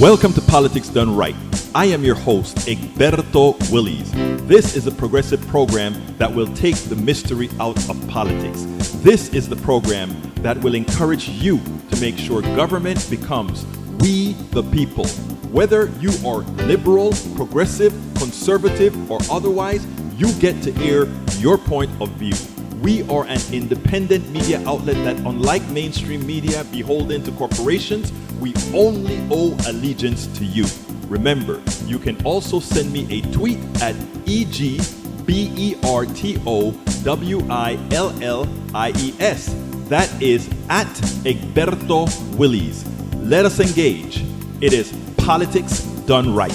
Welcome to Politics Done Right. I am your host, Egberto Willies. This is a progressive program that will take the mystery out of politics. This is the program that will encourage you to make sure government becomes we the people. Whether you are liberal, progressive, conservative, or otherwise, you get to air your point of view. We are an independent media outlet that, unlike mainstream media beholden to corporations, we only owe allegiance to you. Remember, you can also send me a tweet at EGBERTOWILLIES. That is at Egberto Willies. Let us engage. It is Politics Done Right.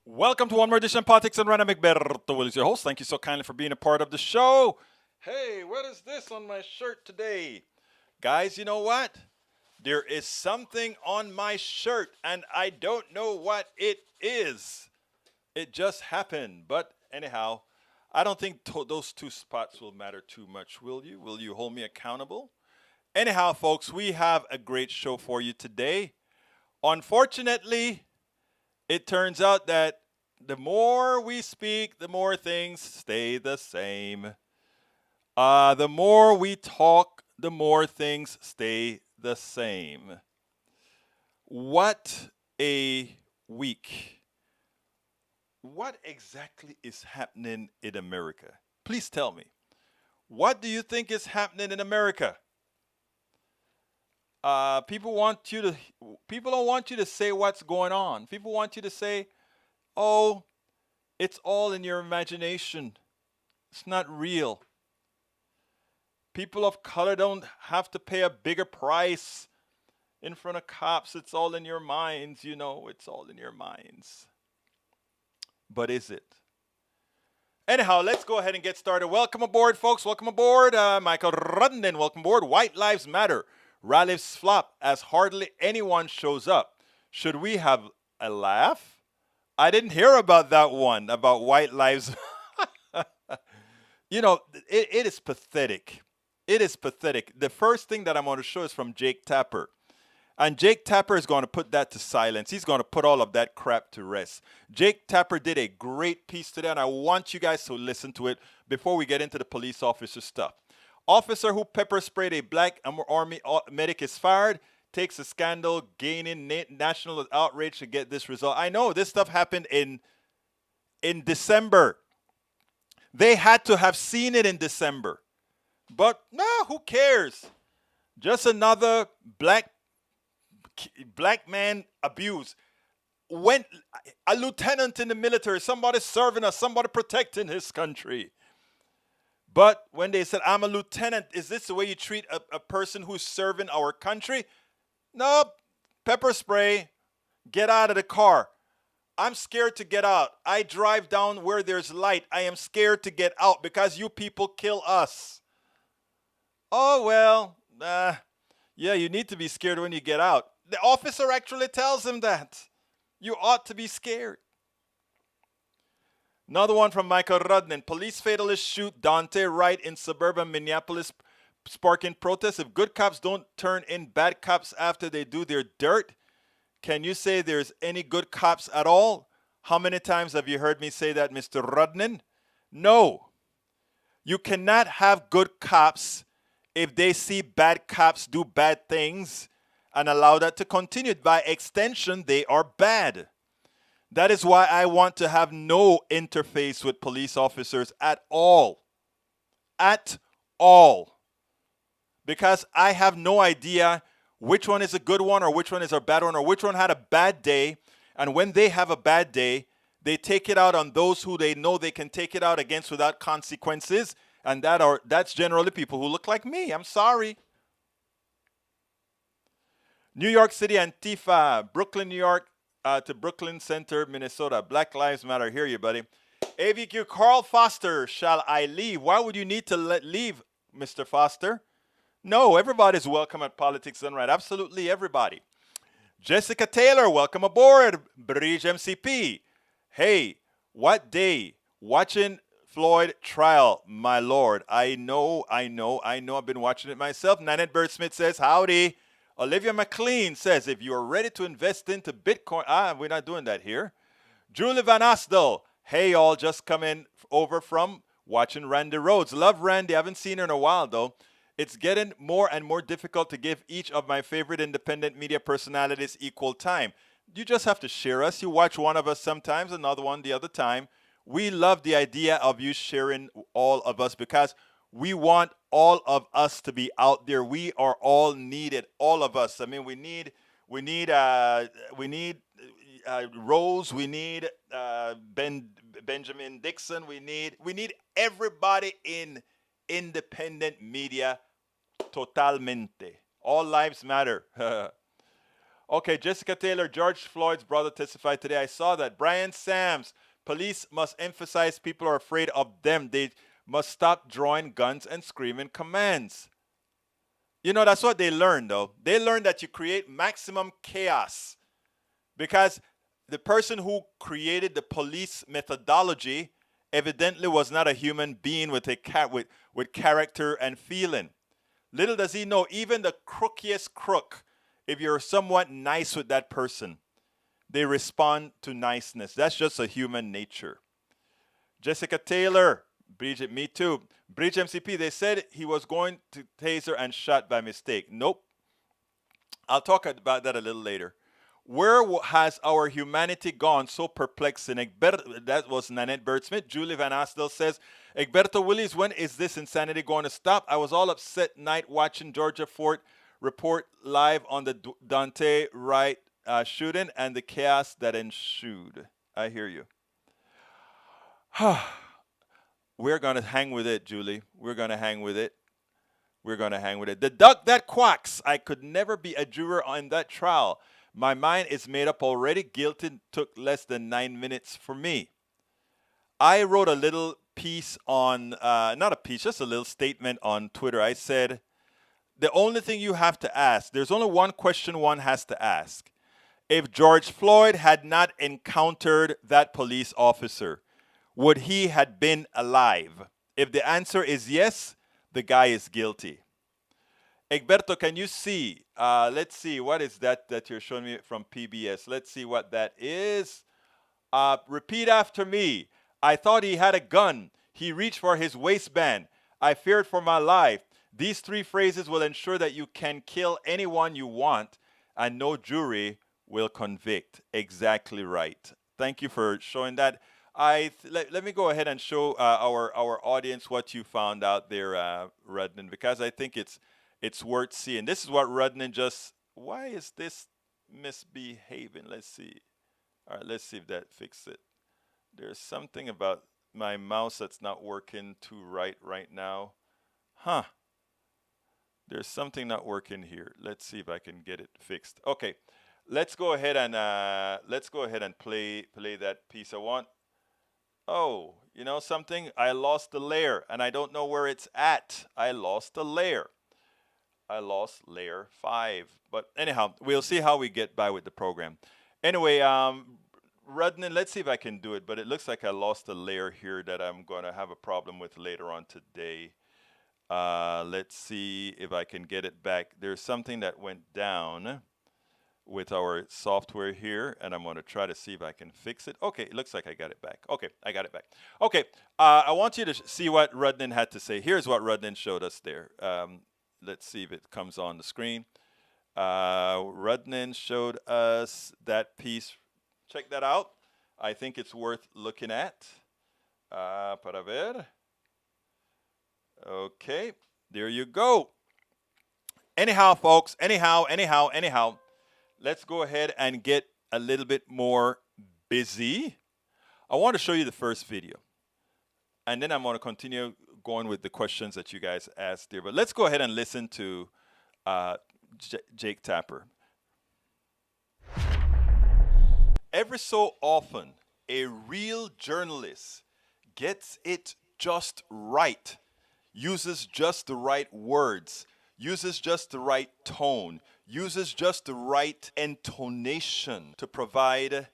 Welcome to one more edition of Politics Done Right. I'm Egberto Willies, your host. Thank you so kindly for being a part of the show. Hey, what is this on my shirt today? Guys, you know what? There is something on my shirt, and I don't know what it is. It just happened. But anyhow, I don't think those two spots will matter too much, will you? Will you hold me accountable? Anyhow, folks, we have a great show for you today. Unfortunately, it turns out that the more we speak, the more things stay the same. The more we talk, the more things stay the same. What a week. What exactly is happening in America? Please tell me. What do you think is happening in America? People don't want you to say what's going on. People want you to say, oh, it's all in your imagination. It's not real. People of color don't have to pay a bigger price in front of cops. It's all in your minds, you know. It's all in your minds. But is it? Anyhow, let's go ahead and get started. Welcome aboard, folks. Welcome aboard. Michael Rudden, welcome aboard. White Lives Matter. Rallies flop as hardly anyone shows up. Should we have a laugh? I didn't hear about that one, about white lives. You know, it is pathetic. It is pathetic. The first thing that I'm going to show is from Jake Tapper. And Jake Tapper is going to put that to silence. He's going to put all of that crap to rest. Jake Tapper did a great piece today, and I want you guys to listen to it before we get into the police officer stuff. Officer who pepper sprayed a black army medic is fired. Takes a scandal, gaining national outrage to get this result. I know this stuff happened in December. They had to have seen it in December. But no, who cares? Just another black man abuse. When a lieutenant in the military, somebody serving us, somebody protecting his country. But when they said, I'm a lieutenant, is this the way you treat a person who's serving our country? Nope. Pepper spray. Get out of the car. I'm scared to get out. I drive down where there's light. I am scared to get out because you people kill us. Oh, well, yeah, you need to be scared when you get out. The officer actually tells him that. You ought to be scared. Another one from Michael Rudden. Police fatalists shoot Dante Wright in suburban Minneapolis, sparking protests. If good cops don't turn in bad cops after they do their dirt, can you say there's any good cops at all? How many times have you heard me say that, Mr. Rudden? No. You cannot have good cops if they see bad cops do bad things and allow that to continue. By extension, they are bad. That is why I want to have no interface with police officers at all. At all. Because I have no idea which one is a good one or which one is a bad one or which one had a bad day. And when they have a bad day, they take it out on those who they know they can take it out against without consequences. And that's generally people who look like me. I'm sorry. New York City Antifa, Brooklyn, New York to Brooklyn Center, Minnesota. Black Lives Matter. Hear you, buddy. AVQ, Carl Foster, shall I leave? Why would you need to leave, Mr. Foster? No, everybody's welcome at Politics Done Right. Absolutely everybody. Jessica Taylor, welcome aboard. Bridge MCP. Hey, what day? Watching Floyd trial, my lord. I know. I've been watching it myself. Nanette Bird Smith says, howdy. Olivia McLean says, if you are ready to invest into Bitcoin, we're not doing that here. Julie Van Astel, hey all, just coming over from watching Randy Rhodes. Love Randy, haven't seen her in a while though. It's getting more and more difficult to give each of my favorite independent media personalities equal time. You just have to share us. You watch one of us sometimes, another one the other time. We love the idea of you sharing all of us because we want all of us to be out there. We are all needed, all of us. I mean, we need Rose. We need Benjamin Dixon. We need everybody in independent media. Totalmente. All lives matter. Okay, Jessica Taylor, George Floyd's brother testified today. I saw that. Brian Sams, police must emphasize people are afraid of them. They must stop drawing guns and screaming commands. You know, that's what they learned, though. They learned that you create maximum chaos because the person who created the police methodology evidently was not a human being with character and feeling. Little does he know, even the crookiest crook, if you're somewhat nice with that person, they respond to niceness. That's just a human nature. Jessica Taylor, Bridget, me too. Bridget MCP, they said he was going to taser and shot by mistake. Nope. I'll talk about that a little later. Where has our humanity gone so perplexing? That was Nanette Bird Smith. Julie Van Astel says, Egberto Willis, when is this insanity going to stop? I was all upset night watching Georgia Fort report live on the Dante Wright shooting and the chaos that ensued. I hear you. We're going to hang with it, Julie. We're going to hang with it. We're going to hang with it. The duck that quacks. I could never be a juror on that trial. My mind is made up already. Guilty took less than 9 minutes for me. I wrote a little piece on, not a piece, just a little statement on Twitter. I said, the only thing you have to ask, there's only one question one has to ask. If George Floyd had not encountered that police officer, would he have been alive? If the answer is yes, the guy is guilty. Egberto, can you see? Let's see, what is that you're showing me from PBS? Let's see what that is. Repeat after me. I thought he had a gun. He reached for his waistband. I feared for my life. These three phrases will ensure that you can kill anyone you want and no jury will convict. Exactly right. Thank you for showing that. Let me go ahead and show our audience what you found out there, Rudnan, because I think it's worth seeing. This is what Rudnan just, why is this misbehaving? Let's see. All right, let's see if that fixes it. There's something about my mouse that's not working too right now. Huh. There's something not working here. Let's see if I can get it fixed. Okay, let's go ahead and play that piece. I want. Oh, you know something? I lost the layer, and I don't know where it's at. I lost the layer. I lost layer 5. But anyhow, we'll see how we get by with the program. Anyway, Rudnan, let's see if I can do it. But it looks like I lost a layer here that I'm going to have a problem with later on today. Let's see if I can get it back. There's something that went down with our software here, and I'm going to try to see if I can fix it. Okay, it looks like I got it back. Okay, I got it back. Okay, I want you to see what Rudnan had to say. Here's what Rudnan showed us there. Let's see if it comes on the screen. Rudnan showed us that piece. Check that out. I think it's worth looking at. Para ver. Okay, there you go. Anyhow, folks, anyhow, let's go ahead and get a little bit more busy. I want to show you the first video. And then I'm going to continue going with the questions that you guys asked there. But let's go ahead and listen to Jake Tapper. Every so often, a real journalist gets it just right, uses just the right words, uses just the right tone, uses just the right intonation to provide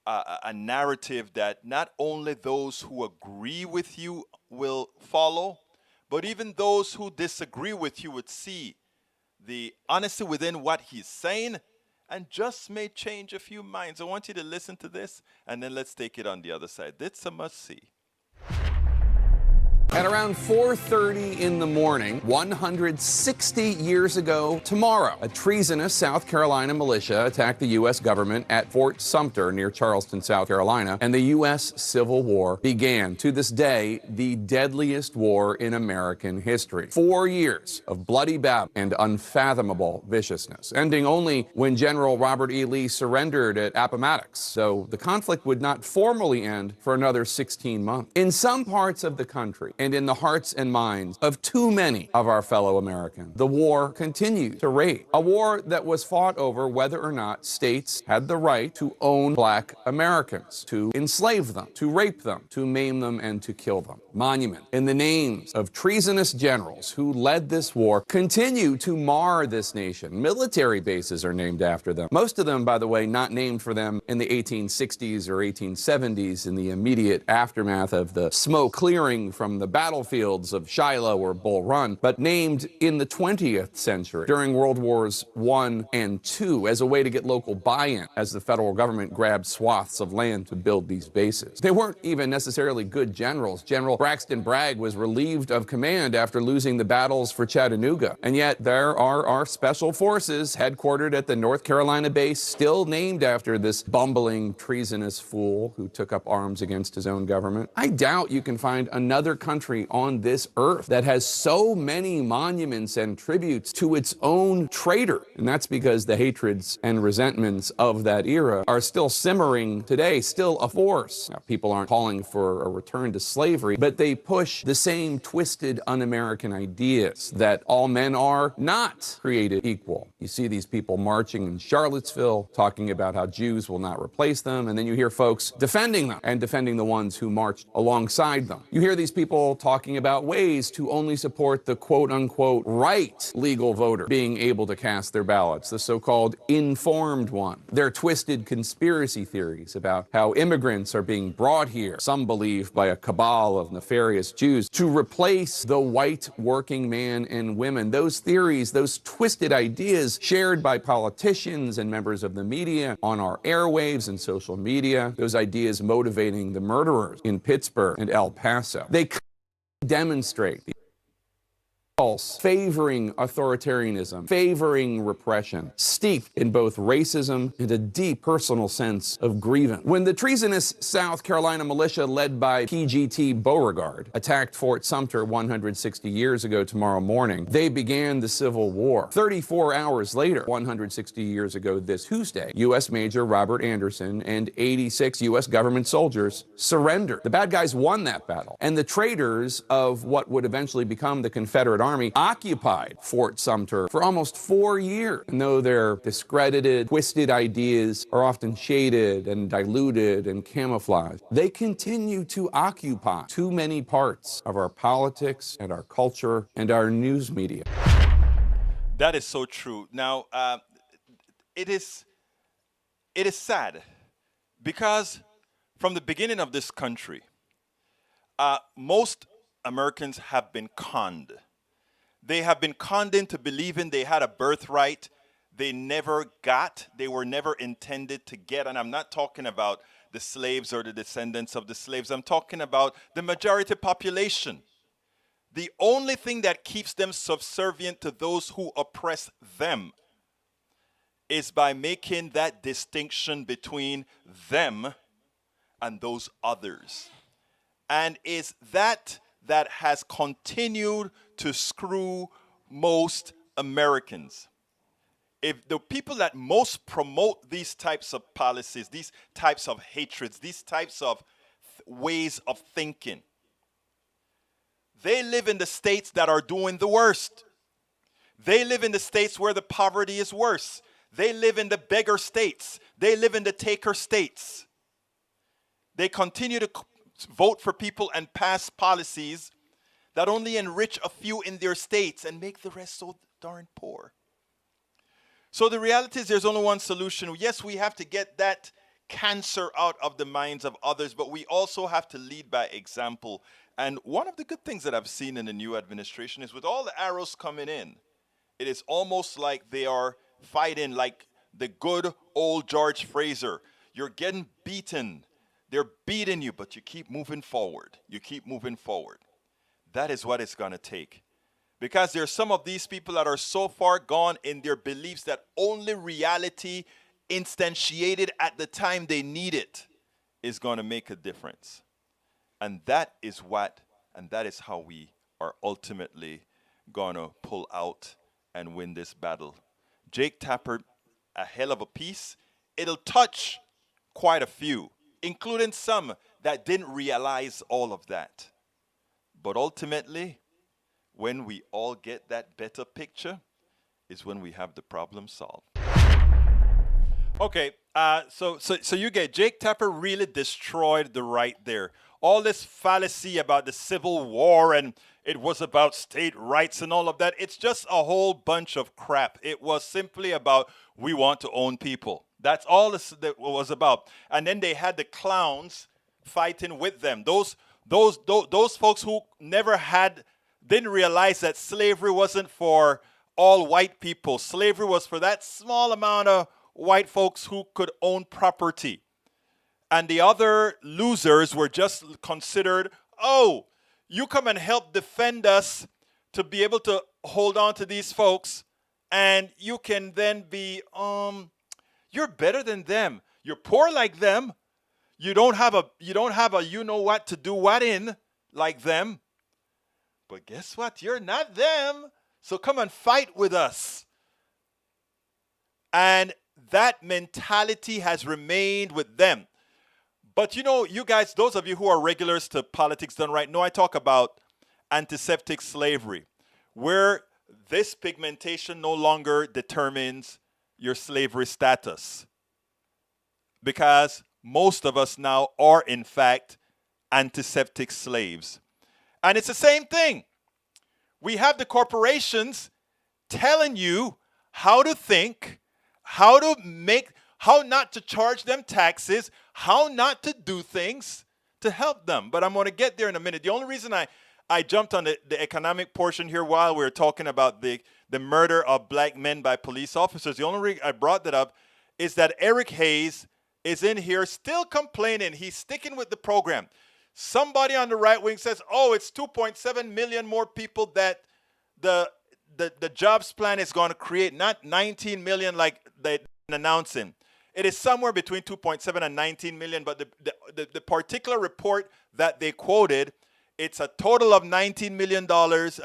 a narrative that not only those who agree with you will follow, but even those who disagree with you would see the honesty within what he's saying and just may change a few minds. I want you to listen to this and then let's take it on the other side. It's a must see. At around 4:30 in the morning, 160 years ago tomorrow, a treasonous South Carolina militia attacked the U.S. government at Fort Sumter near Charleston, South Carolina, and the U.S. Civil War began. To this day, the deadliest war in American history. 4 years of bloody battle and unfathomable viciousness, ending only when General Robert E. Lee surrendered at Appomattox, so the conflict would not formally end for another 16 months. In some parts of the country, and in the hearts and minds of too many of our fellow Americans, the war continued to rage. A war that was fought over whether or not states had the right to own black Americans, to enslave them, to rape them, to maim them, and to kill them. Monuments in the names of treasonous generals who led this war continue to mar this nation. Military bases are named after them. Most of them, by the way, not named for them in the 1860s or 1870s in the immediate aftermath of the smoke clearing from the battlefields of Shiloh or Bull Run, but named in the 20th century during World Wars I and II as a way to get local buy-in as the federal government grabbed swaths of land to build these bases. They weren't even necessarily good generals. General Braxton Bragg was relieved of command after losing the battles for Chattanooga. And yet there are our special forces headquartered at the North Carolina base, still named after this bumbling, treasonous fool who took up arms against his own government. I doubt you can find another country on this earth that has so many monuments and tributes to its own traitor. And that's because the hatreds and resentments of that era are still simmering today, still a force. Now, people aren't calling for a return to slavery, but they push the same twisted, un-American ideas that all men are not created equal. You see these people marching in Charlottesville, talking about how Jews will not replace them, and then you hear folks defending them and defending the ones who marched alongside them. You hear these people talking about ways to only support the quote-unquote right legal voter being able to cast their ballots, the so-called informed one. Their twisted conspiracy theories about how immigrants are being brought here, some believe by a cabal of nefarious Jews, to replace the white working man and women. Those theories, those twisted ideas shared by politicians and members of the media on our airwaves and social media, those ideas motivating the murderers in Pittsburgh and El Paso. They demonstrate the impulse favoring authoritarianism, favoring repression, steeped in both racism and a deep personal sense of grievance. When the treasonous South Carolina militia led by PGT Beauregard attacked Fort Sumter 160 years ago tomorrow morning, they began the Civil War. 34 hours later, 160 years ago this Tuesday, U.S. Major Robert Anderson and 86 U.S. government soldiers surrendered. The bad guys won that battle, and the traitors of what would eventually become the Confederate Army occupied Fort Sumter for almost 4 years. And though their discredited, twisted ideas are often shaded and diluted and camouflaged, they continue to occupy too many parts of our politics and our culture and our news media. That is so true. Now, it is sad because from the beginning of this country, most Americans have been conned. They have been conned into believing they had a birthright they never got, they were never intended to get. And I'm not talking about the slaves or the descendants of the slaves. I'm talking about the majority population. The only thing that keeps them subservient to those who oppress them is by making that distinction between them and those others. And is that has continued to screw most Americans. If the people that most promote these types of policies, these types of hatreds, these types of ways of thinking, they live in the states that are doing the worst. They live in the states where the poverty is worse. They live in the beggar states. They live in the taker states. They continue to vote for people and pass policies that only enrich a few in their states and make the rest so darn poor. So the reality is there's only one solution. Yes, we have to get that cancer out of the minds of others, but we also have to lead by example. And one of the good things that I've seen in the new administration is with all the arrows coming in, it is almost like they are fighting like the good old George Fraser. You're getting beaten. They're beating you, but you keep moving forward. You keep moving forward. That is what it's going to take. Because there are some of these people that are so far gone in their beliefs that only reality instantiated at the time they need it is going to make a difference. And that is how we are ultimately going to pull out and win this battle. Jake Tapper, a hell of a piece. It'll touch quite a few, including some that didn't realize all of that. But ultimately, when we all get that better picture, is when we have the problem solved. Okay, so you get Jake Tapper really destroyed the right there. All this fallacy about the Civil War and it was about state rights and all of that, it's just a whole bunch of crap. It was simply about we want to own people. That's all this that was about. And then they had the clowns fighting with them. Those folks who didn't realize that slavery wasn't for all white people. Slavery was for that small amount of white folks who could own property. And the other losers were just considered, oh, you come and help defend us to be able to hold on to these folks, and you can then be, you're better than them. You're poor like them. You don't have a you know what to do what in like them. But guess what? You're not them. So come and fight with us. And that mentality has remained with them. But you know, you guys, those of you who are regulars to Politics Done Right, know I talk about antiseptic slavery, where this pigmentation no longer determines your slavery status. Because most of us now are, in fact, antiseptic slaves. And it's the same thing. We have the corporations telling you how to think, how not to charge them taxes, how not to do things to help them. But I'm going to get there in a minute. The only reason I jumped on the economic portion here while we were talking about the murder of black men by police officers, the only reason I brought that up is that Eric Hayes is in here still complaining. He's sticking with the program. Somebody on the right wing says, oh, it's 2.7 million more people that the jobs plan is going to create, not 19 million like they're announcing. It is somewhere between 2.7 and 19 million, but the particular report that they quoted, it's a total of $19 million,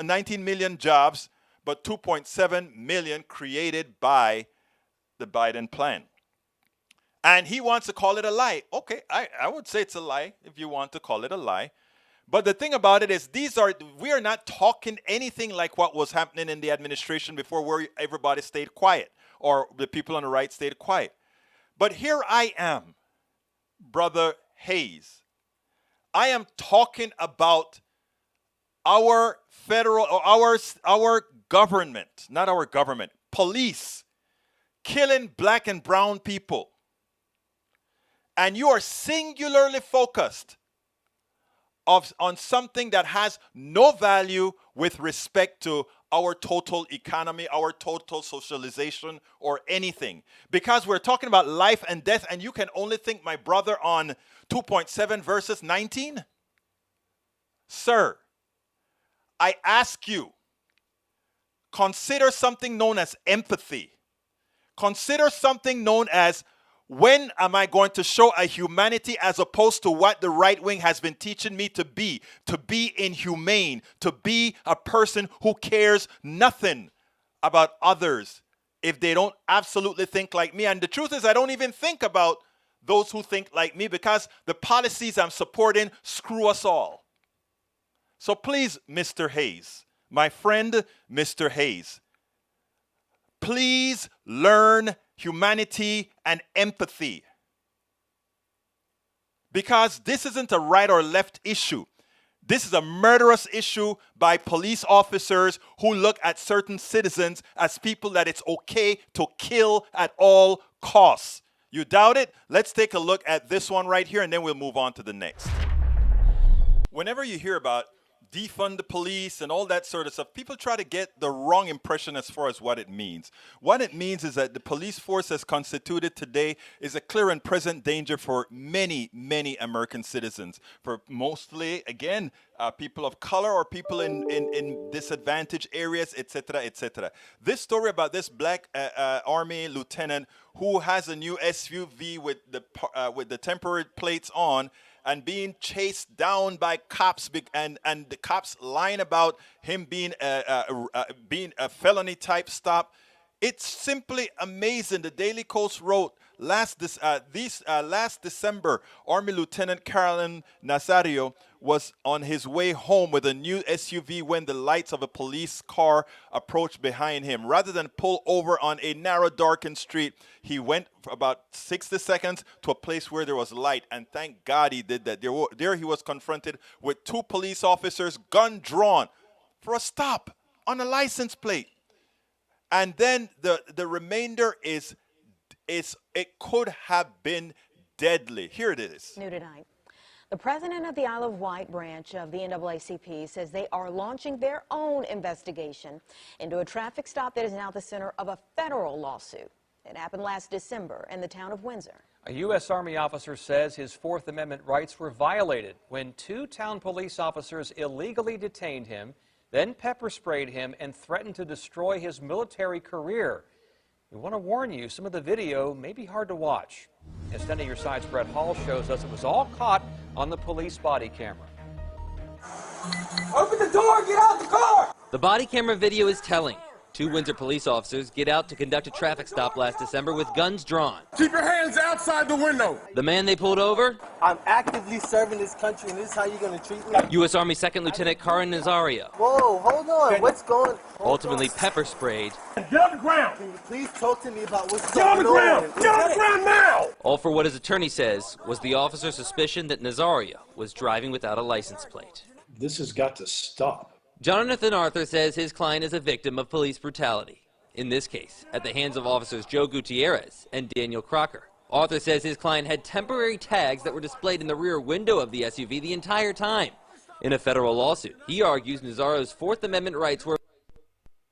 19 million jobs, but 2.7 million created by the Biden plan. And he wants to call it a lie. Okay, I would say it's a lie if you want to call it a lie. But the thing about it is we are not talking anything like what was happening in the administration before, where everybody stayed quiet or the people on the right stayed quiet. But here I am, Brother Hayes. I am talking about our federal or our government, not our government, police killing black and brown people. And you are singularly focused on something that has no value with respect to our total economy, our total socialization, or anything. Because we're talking about life and death, and you can only think, my brother, on 2.7 versus 19? Sir, I ask you, consider something known as empathy. Consider something known as, when am I going to show a humanity as opposed to what the right wing has been teaching me to be inhumane, to be a person who cares nothing about others if they don't absolutely think like me. And the truth is, I don't even think about those who think like me because the policies I'm supporting screw us all. So please, Mr. Hayes, my friend, Mr. Hayes, please learn humanity and empathy. Because this isn't a right or left issue. This is a murderous issue by police officers who look at certain citizens as people that it's okay to kill at all costs. You doubt it? Let's take a look at this one right here, and then we'll move on to the next. Whenever you hear about defund the police and all that sort of stuff, people try to get the wrong impression as far as what it means. What it means is that the police force as constituted today is a clear and present danger for many, many American citizens, for mostly, again, people of color or people in disadvantaged areas, etc., etc. This story about this black Army lieutenant who has a new SUV with the temporary plates on, and being chased down by cops, and the cops lying about him being a felony type stop. It's simply amazing. The Daily Coast wrote last December, Army Lieutenant Carolyn Nazario was on his way home with a new SUV when the lights of a police car approached behind him. Rather than pull over on a narrow, darkened street, he went for about 60 seconds to a place where there was light, and thank God he did that. There he was confronted with two police officers, gun drawn, for a stop on a license plate. And then the remainder is it could have been deadly. Here it is. New tonight. The president of the Isle of Wight branch of the NAACP says they are launching their own investigation into a traffic stop that is now the center of a federal lawsuit. It happened last December in the town of Windsor. A U.S. Army officer says his Fourth Amendment rights were violated when two town police officers illegally detained him, then pepper sprayed him and threatened to destroy his military career. We want to warn you, some of the video may be hard to watch. As 10 to your side's Brett Hall shows us, it was all caught on the police body camera. Open the door, get out the car! The body camera video is telling. Two Windsor police officers get out to conduct a traffic stop last December with guns drawn. Keep your hands outside the window! The man they pulled over? I'm actively serving this country, and this is how you're going to treat me? U.S. Army 2nd Lieutenant Karan Nazario. Whoa, hold on, what's going on? Ultimately pepper sprayed. Get on the ground! Can you please talk to me about what's Get on going the ground! on? Get on the ground now! All for what his attorney says was the officer's suspicion that Nazario was driving without a license plate. This has got to stop. Jonathan Arthur says his client is a victim of police brutality. In this case, at the hands of officers Joe Gutierrez and Daniel Crocker. Arthur says his client had temporary tags that were displayed in the rear window of the SUV the entire time. In a federal lawsuit, he argues Nazario's Fourth Amendment rights were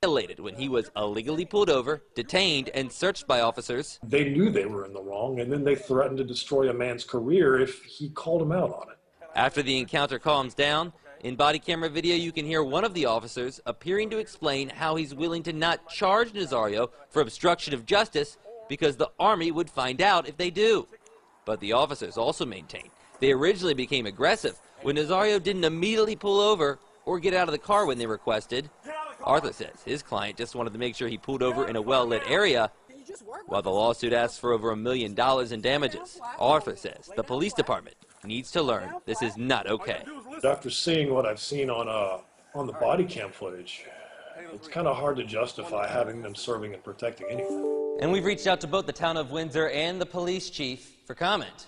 violated when he was illegally pulled over, detained, and searched by officers. They knew they were in the wrong, and then they threatened to destroy a man's career if he called him out on it. After the encounter calms down, in body camera video, you can hear one of the officers appearing to explain how he's willing to not charge Nazario for obstruction of justice because the Army would find out if they do. But the officers also maintain they originally became aggressive when Nazario didn't immediately pull over or get out of the car when they requested. Arthur says his client just wanted to make sure he pulled over in a well-lit area, while the lawsuit asks for over $1 million in damages. Arthur says the police department needs to learn this is not okay. After seeing what I've seen on the body cam footage, it's kind of hard to justify having them serving and protecting anything. And we've reached out to both the town of Windsor and the police chief for comment.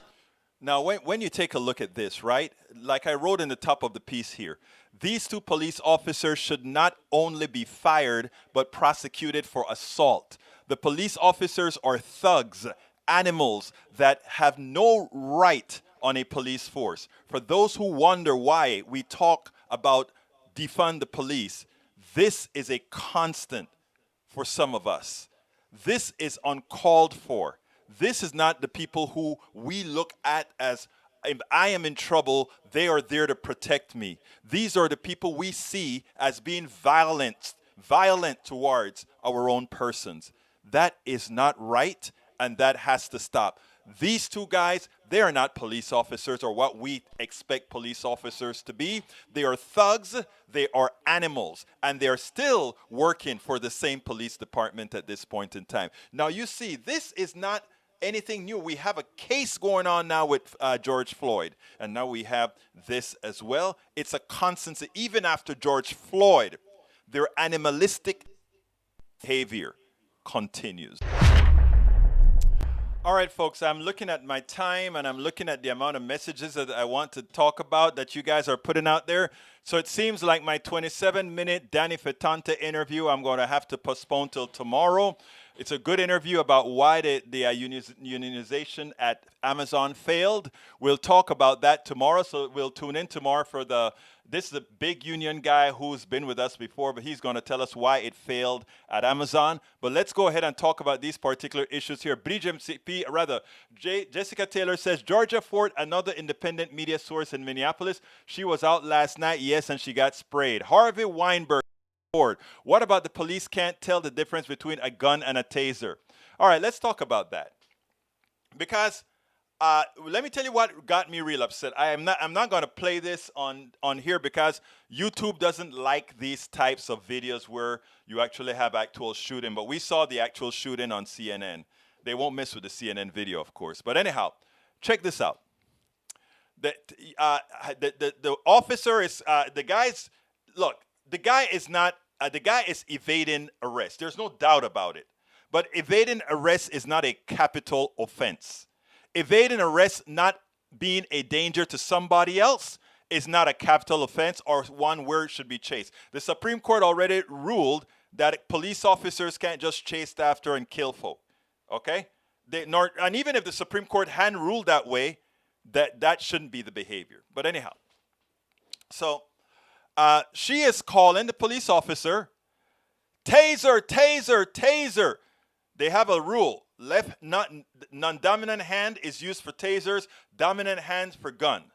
Now, when you take a look at this, right, like I wrote in the top of the piece here, these two police officers should not only be fired, but prosecuted for assault. The police officers are thugs, animals that have no right on a police force. For those who wonder why we talk about defund the police, this is a constant for some of us. This is uncalled for. This is not the people who we look at as, if I am in trouble, they are there to protect me. These are the people we see as being violent towards our own persons. That is not right, and that has to stop. These two guys, they are not police officers or what we expect police officers to be. They are thugs, they are animals, and they are still working for the same police department at this point in time. Now, you see, this is not anything new. We have a case going on now with George Floyd, and now we have this as well. It's a constancy. Even after George Floyd, their animalistic behavior continues. All right, folks, I'm looking at my time and I'm looking at the amount of messages that I want to talk about that you guys are putting out there. So it seems like my 27-minute Danny Fetonte interview I'm going to have to postpone till tomorrow. It's a good interview about why the unionization at Amazon failed. We'll talk about that tomorrow, so we'll tune in tomorrow for this is a big union guy who's been with us before, but he's going to tell us why it failed at Amazon. But let's go ahead and talk about these particular issues here. Jessica Taylor says, Georgia Ford, another independent media source in Minneapolis. She was out last night, yes, and she got sprayed. Harvey Weinberg. What about the police can't tell the difference between a gun and a taser? All right, let's talk about that. Because let me tell you what got me real upset. I'm not going to play this on here because YouTube doesn't like these types of videos where you actually have actual shooting. But we saw the actual shooting on CNN. They won't mess with the CNN video, of course. But anyhow, check this out. The officer is the guy's look. The guy is not. The guy is evading arrest. There's no doubt about it. But evading arrest is not a capital offense. Evading arrest, not being a danger to somebody else, is not a capital offense or one where it should be chased. The Supreme Court already ruled that police officers can't just chase after and kill folk. Okay? And even if the Supreme Court hadn't ruled that way, that shouldn't be the behavior. But anyhow, so she is calling the police officer, taser, taser, taser. They have a rule. Non-dominant hand is used for tasers, dominant hand for gun.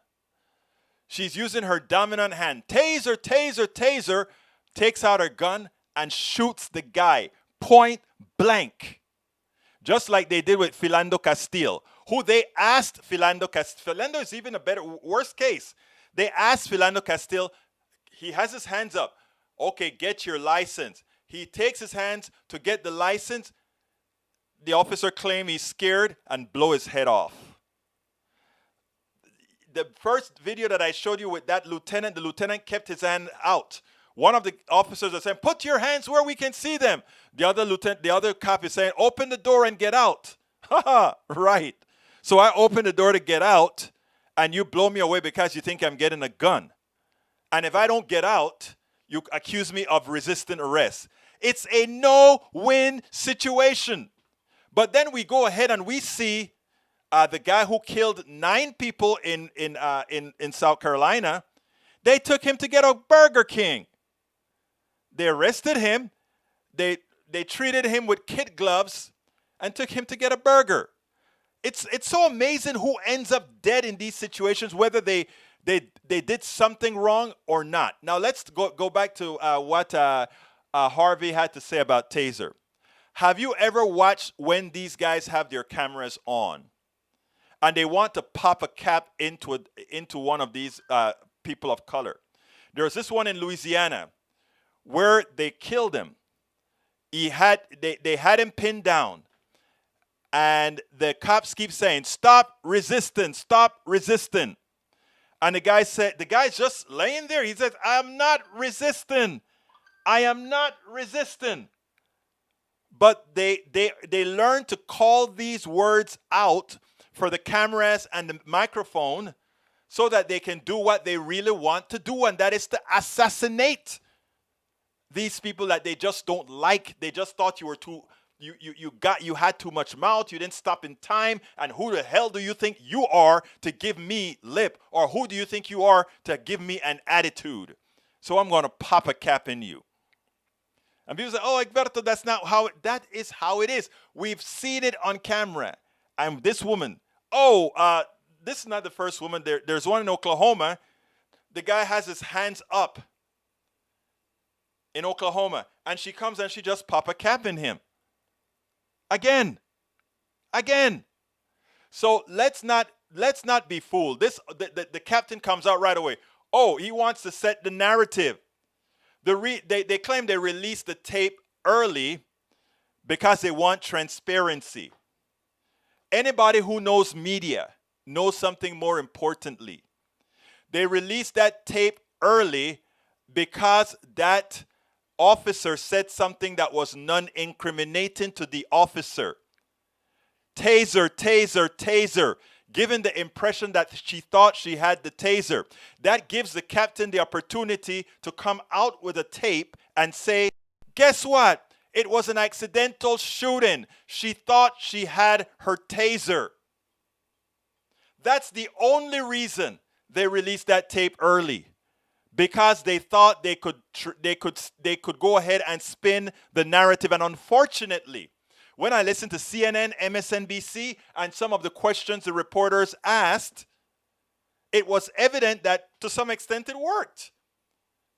She's using her dominant hand. Taser, taser, taser, takes out her gun and shoots the guy point blank. Just like they did with Philando Castile, who they asked Philando is even worst case. They asked Philando Castile, he has his hands up. Okay, get your license. He takes his hands to get the license. The officer claims he's scared and blow his head off. The first video that I showed you with that lieutenant, the lieutenant kept his hand out. One of the officers is saying, put your hands where we can see them. The other cop is saying, open the door and get out. Haha, right. So I open the door to get out, and you blow me away because you think I'm getting a gun. And if I don't get out, you accuse me of resisting arrest. It's a no-win situation. But then we go ahead and we see the guy who killed 9 people in South Carolina. They took him to get a Burger King. They arrested him. They treated him with kid gloves and took him to get a burger. It's so amazing who ends up dead in these situations, whether they did something wrong or not. Now let's go back to what Harvey had to say about taser. Have you ever watched when these guys have their cameras on and they want to pop a cap into one of these people of color? There's this one in Louisiana where they killed him. They had him pinned down, and the cops keep saying, "Stop resisting, stop resisting." And the guy's just laying there. He says, "I'm not resisting. I am not resisting." But they learn to call these words out for the cameras and the microphone so that they can do what they really want to do, and that is to assassinate these people that they just don't like. They just thought you were you had too much mouth, you didn't stop in time, and who the hell do you think you are to give me lip? Or who do you think you are to give me an attitude? So I'm going to pop a cap in you. And people say, "Oh, Egberto, that's not how that is how it is. We've seen it on camera." And this woman, this is not the first woman. There's one in Oklahoma. The guy has his hands up in Oklahoma, and she comes and she just pop a cap in him. Again. So let's not be fooled. The captain comes out right away. Oh, he wants to set the narrative. They claim they released the tape early because they want transparency. Anybody who knows media knows something more importantly. They released that tape early because that officer said something that was non-incriminating to the officer. Taser, taser, taser. Given the impression that she thought she had the taser. That gives the captain the opportunity to come out with a tape and say, guess what? It was an accidental shooting. She thought she had her taser. That's the only reason they released that tape early, because they thought they could go ahead and spin the narrative. And unfortunately, when I listened to CNN, MSNBC, and some of the questions the reporters asked, it was evident that to some extent it worked.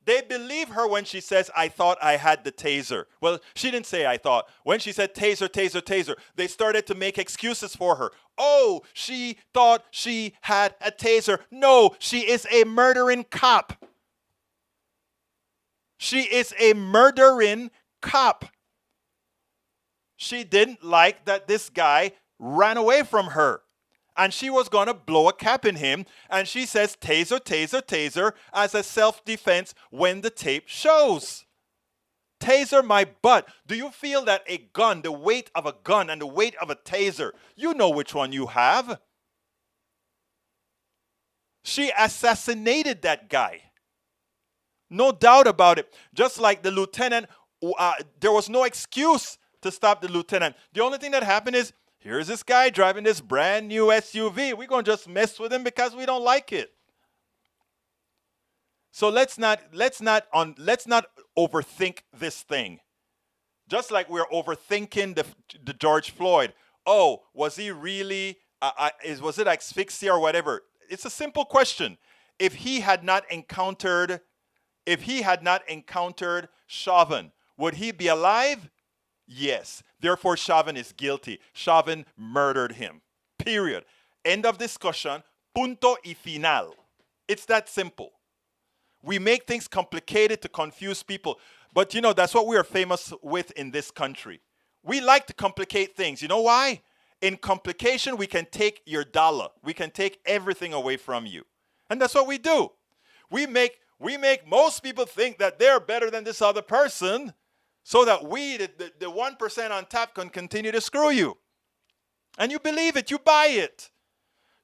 They believe her when she says, I thought I had the taser. Well, she didn't say I thought. When she said taser, taser, taser, they started to make excuses for her. Oh, she thought she had a taser. No, she is a murdering cop. She is a murdering cop. She didn't like that this guy ran away from her. And she was going to blow a cap in him. And she says, taser, taser, taser, as a self-defense when the tape shows. Taser my butt. Do you feel that a gun, the weight of a gun and the weight of a taser, you know which one you have? She assassinated that guy. No doubt about it. Just like the lieutenant, there was no excuse to stop the lieutenant. The only thing that happened is, here's this guy driving this brand new SUV. We're going to just mess with him because we don't like it. So let's not overthink this thing. Just like we're overthinking the George Floyd. Oh, was he really was it asphyxia or whatever? It's a simple question. If he had not encountered Chauvin, would he be alive? Yes. Therefore, Chauvin is guilty. Chauvin murdered him. Period. End of discussion. Punto y final. It's that simple. We make things complicated to confuse people. But, that's what we are famous with in this country. We like to complicate things. You know why? In complication, we can take your dollar. We can take everything away from you. And that's what we do. We make most people think that they're better than this other person, so that we, the 1% on top, can continue to screw you. And you believe it. You buy it.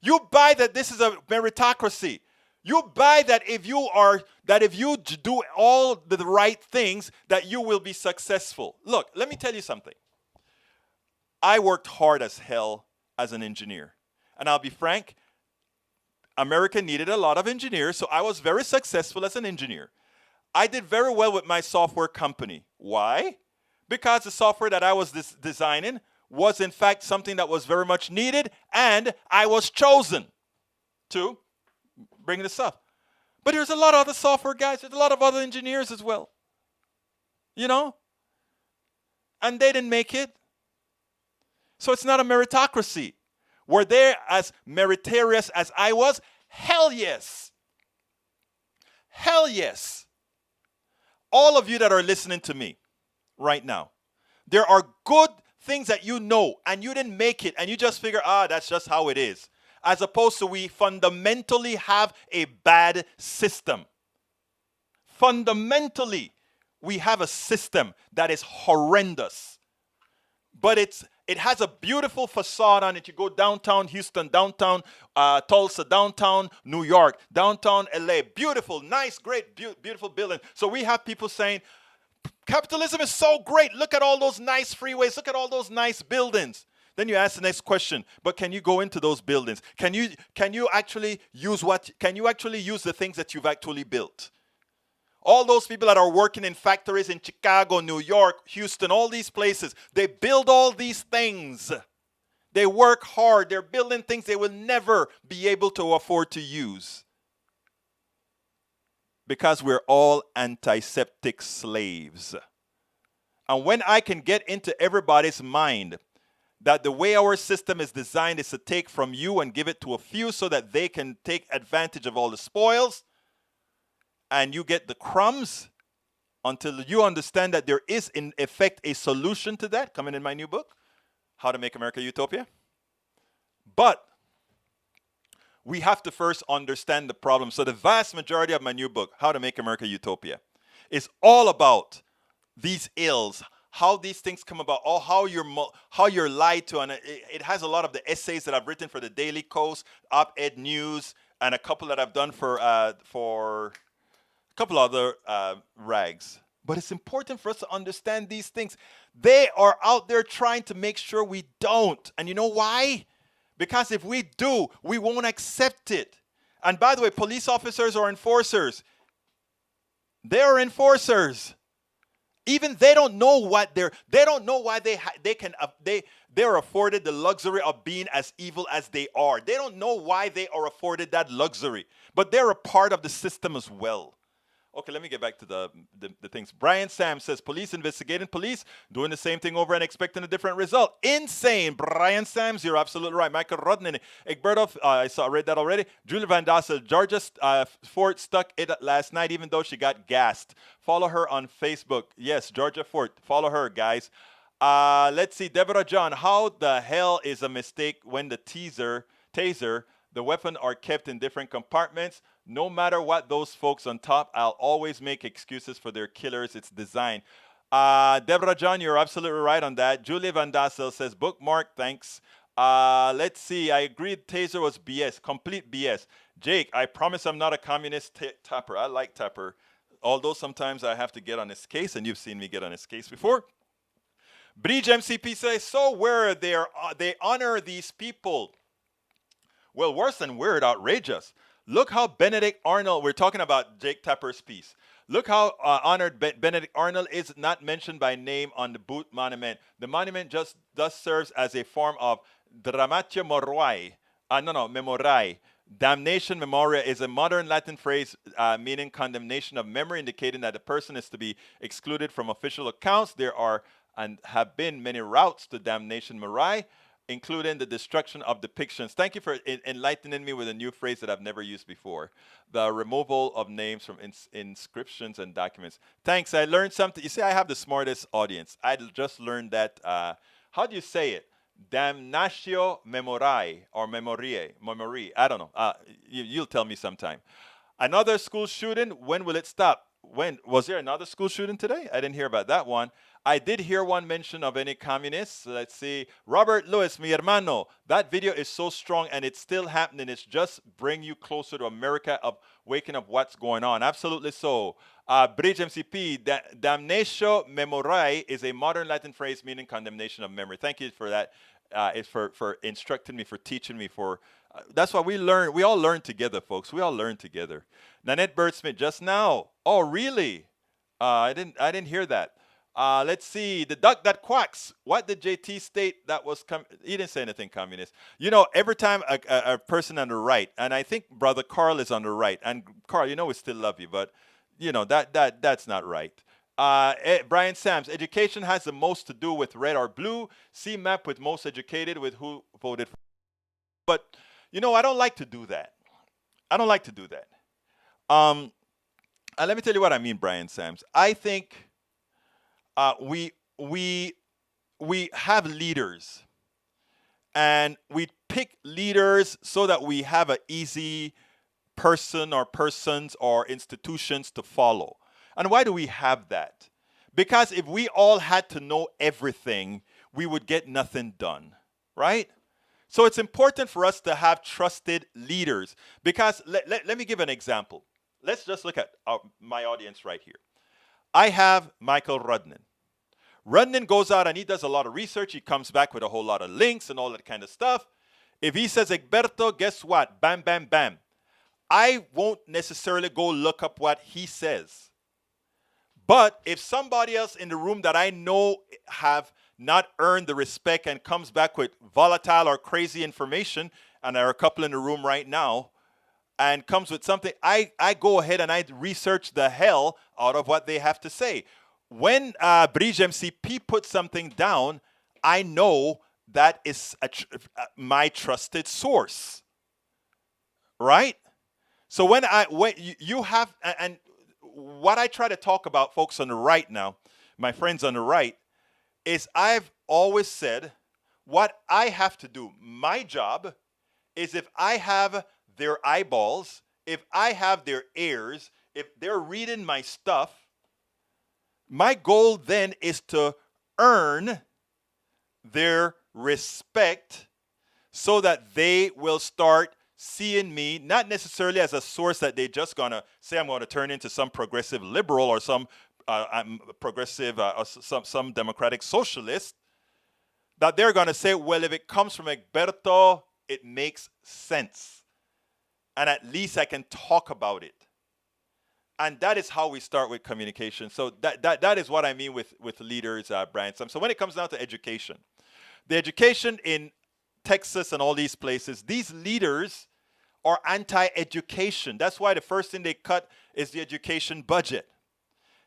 You buy that this is a meritocracy. You buy that if you do all the right things, that you will be successful. Look, let me tell you something. I worked hard as hell as an engineer. And I'll be frank, America needed a lot of engineers, so I was very successful as an engineer. I did very well with my software company. Why? Because the software that I was designing was in fact something that was very much needed, and I was chosen to bring this up. But there's a lot of other software guys, there's a lot of other engineers as well. And they didn't make it. So it's not a meritocracy. Were they as meritorious as I was? Hell yes. Hell yes. All of you that are listening to me right now, there are good things that you know and you didn't make it and you just figure, that's just how it is. As opposed to we fundamentally have a bad system. Fundamentally, we have a system that is horrendous. But it has a beautiful facade on it. You go downtown Houston, downtown Tulsa, downtown New York, downtown LA. Beautiful, nice, great, beautiful building. So we have people saying, capitalism is so great. Look at all those nice freeways. Look at all those nice buildings. Then you ask the next question, but can you go into those buildings? Can you actually use the things that you've actually built? All those people that are working in factories in Chicago, New York, Houston, all these places, they build all these things. They work hard. They're building things they will never be able to afford to use. Because we're all antiseptic slaves. And when I can get into everybody's mind that the way our system is designed is to take from you and give it to a few so that they can take advantage of all the spoils, and you get the crumbs, until you understand that there is in effect a solution to that, coming in my new book, How to Make America Utopia. But we have to first understand the problem. So the vast majority of my new book, How to Make America Utopia, is all about these ills, how these things come about, or how you're lied to. And it has a lot of the essays that I've written for the Daily Kos, Op-Ed News, and a couple that I've done for a couple other rags. But it's important for us to understand these things. They are out there trying to make sure we don't. And you know why? Because if we do, we won't accept it. And by the way, police officers are enforcers. They are enforcers. Even they don't know what they don't know why they're afforded the luxury of being as evil as they are. They don't know why they are afforded that luxury. But they're a part of the system as well. Okay, let me get back to the things. Brian Sam says, police investigating police, doing the same thing over and expecting a different result. Insane. Brian Sams, you're absolutely right. Michael Rodnan, Egbertov, I read that already. Julie Van Dassel, Georgia Fort stuck it last night even though she got gassed. Follow her on Facebook. Yes, Georgia Fort. Follow her, guys. Let's see. Deborah John, how the hell is a mistake when the taser, the weapon are kept in different compartments? No matter what those folks on top, I'll always make excuses for their killers. It's design. Deborah John, you're absolutely right on that. Julie Van Dassel says, bookmark, thanks. Let's see. I agree taser was BS, complete BS. Jake, I promise I'm not a communist tapper. I like tapper. Although sometimes I have to get on his case, and you've seen me get on his case before. Bridge MCP says, so where they honor these people. Well, worse than weird, outrageous. Look how Benedict Arnold, we're talking about Jake Tapper's piece. Look how honored Benedict Arnold is not mentioned by name on the boot monument. The monument just thus serves as a form of dramatio memorae. Damnation memoria is a modern Latin phrase meaning condemnation of memory, indicating that a person is to be excluded from official accounts. There are and have been many routes to damnation memoriae, including the destruction of depictions. Thank you for enlightening me with a new phrase that I've never used before. The removal of names from inscriptions and documents. Thanks, I learned something. You see, I have the smartest audience. I just learned that, how do you say it? Damnatio memoriae or memorie. I don't know. You'll tell me sometime. Another school shooting, when will it stop? When was there another school shooting today? I didn't hear about that one. I did hear one mention of any communists. Let's see. Robert Lewis, mi hermano. That video is so strong and it's still happening. It's just bring you closer to America of waking up what's going on. Absolutely so. Bridge MCP, damnatio memoriae is a modern Latin phrase meaning condemnation of memory. Thank you for that. It's for instructing me, for teaching me, for that's why we learn. We all learn together, folks. We all learn together. Nanette Birdsmith, just now. Oh, really? I didn't hear that. Let's see. The duck that quacks. What did JT state that was? He didn't say anything communist. You know, every time a person on the right, and I think Brother Carl is on the right, and Carl, you know we still love you, but you know that's not right. Brian Sams, education has the most to do with red or blue. See map with most educated with who voted for. But you know, I don't like to do that. I don't like to do that. And let me tell you what I mean, Brian Sams. I think we have leaders, and we pick leaders so that we have an easy person or persons or institutions to follow. And why do we have that? Because if we all had to know everything, we would get nothing done, right? So it's important for us to have trusted leaders. Because let me give an example. Let's just look at my audience right here. I have Michael Rodnan. Rodnan goes out and he does a lot of research. He comes back with a whole lot of links and all that kind of stuff. If he says, Egberto, guess what? Bam, bam, bam. I won't necessarily go look up what he says. But if somebody else in the room that I know have not earned the respect and comes back with volatile or crazy information, and there are a couple in the room right now, and comes with something, I go ahead and I research the hell out of what they have to say. When Bridge MCP puts something down, I know that is my trusted source, right? So when you have, and what I try to talk about, folks on the right now, my friends on the right, is I've always said what I have to do. My job is if I have their eyeballs, if I have their ears, if they're reading my stuff, my goal then is to earn their respect so that they will start seeing me, not necessarily as a source that they just gonna say I'm going to turn into some progressive liberal or some progressive, or some democratic socialists, that they're going to say, well, if it comes from Egberto, it makes sense. And at least I can talk about it. And that is how we start with communication. So that is what I mean with leaders, Brian. So when it comes down to education, the education in Texas and all these places, these leaders are anti-education. That's why the first thing they cut is the education budget.